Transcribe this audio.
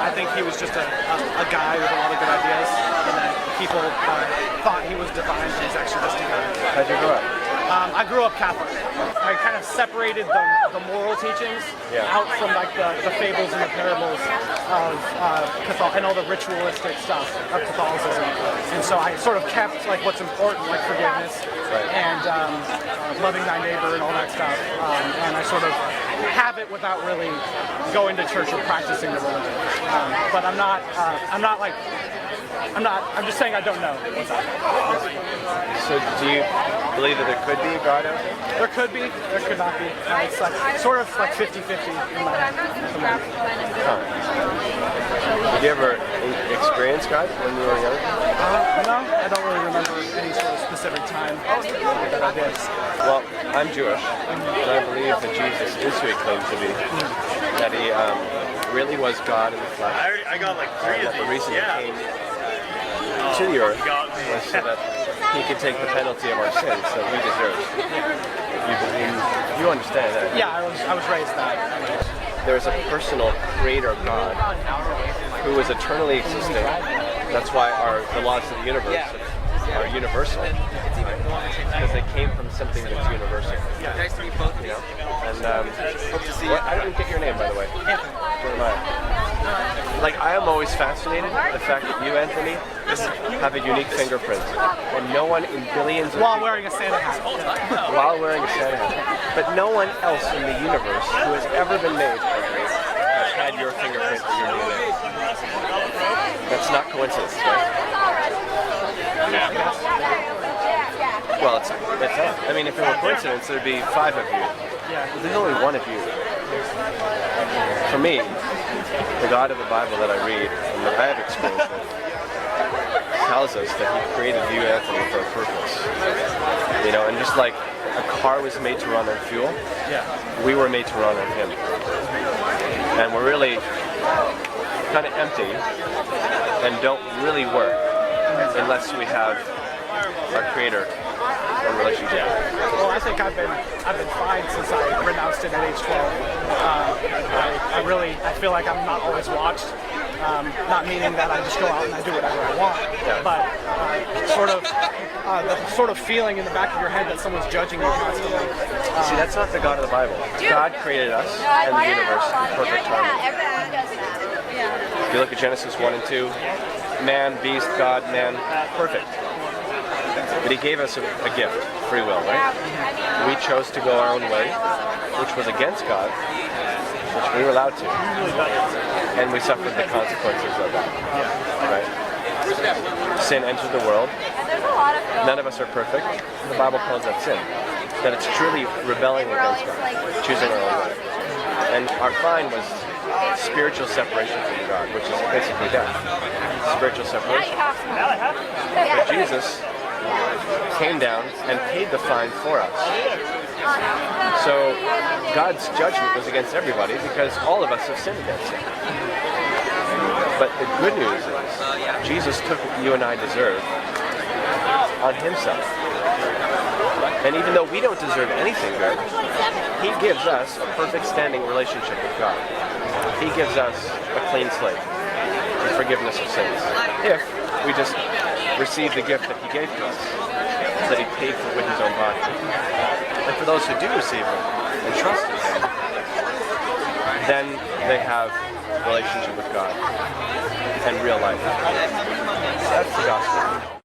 I think he was just a guy with a lot of good ideas, and that people thought he was divine, but he's actually just a guy. How'd you grow up? I grew up Catholic. I kind of separated the moral teachings out from like the fables and the parables of and all the ritualistic stuff of Catholicism. And so I sort of kept like what's important, like forgiveness and loving thy neighbor and all that stuff. And I sort of have it without really going to church or practicing the religion. But I'm just saying I don't know what's up. So do you believe that there could be a God out there? There could be, there could not be. It's like sort of like 50-50 in my head at the moment. Did you ever experience God when you were young? No, I don't really remember any sort of specific time that I did. Well, I'm Jewish, and I believe that Jesus is who he claims to be. That he really was God in the flesh. I got like 3 of these. The reason he came to the earth was so that he could take the penalty of our sins that we deserve. You understand that? Yeah, I was raised that. There's a personal creator God who is eternally existing. That's why the laws of the universe are universal, because they came from something that's universal. Nice to meet both of you. And Hope to see you. I didn't get your name, by the way. Jeremiah. Like, I am always fascinated by the fact that you, Anthony, have a unique fingerprint, and no one in billions of While wearing a Santa hat. while wearing a Santa hat, but no one else in the universe who has ever been made, Anthony, has had your fingerprint in your DNA. That's not coincidence, right? Well, it's not. I mean, if it were coincidence, there'd be 5 of you. But there's only 1 of you. For me, the God of the Bible that I read and that I have experienced with tells us that he created you, Anthony, for a purpose. You know, and just like a car was made to run on fuel, we were made to run on him. And we're really kind of empty and don't really work unless we have our creator in relationship. Well, I think I've been fine since I renounced it at age 12. I feel like I'm not always watched. Not meaning that I just go out and I do whatever I want, but the sort of feeling in the back of your head that someone's judging you constantly. See, that's not the God of the Bible. God created us and the universe in perfect harmony. If you look at Genesis 1 and 2, man, beast, God, man, perfect. But he gave us a gift, free will, right? We chose to go our own way, which was against God, which we were allowed to. And we suffered the consequences of that, right? Sin entered the world. None of us are perfect. The Bible calls that sin. That it's truly rebelling against God, choosing our own way. And our fine was spiritual separation from God, which is basically death. Spiritual separation. But Jesus came down and paid the fine for us. So God's judgment was against everybody because all of us have sinned against him. But the good news is Jesus took what you and I deserve on himself. And even though we don't deserve anything good, he gives us a perfect standing relationship with God. He gives us a clean slate and forgiveness of sins. If we just receive the gift that he gave to us, that he paid for with his own body. And for those who do receive him and trust in him, then they have a relationship with God and real life. That's the gospel.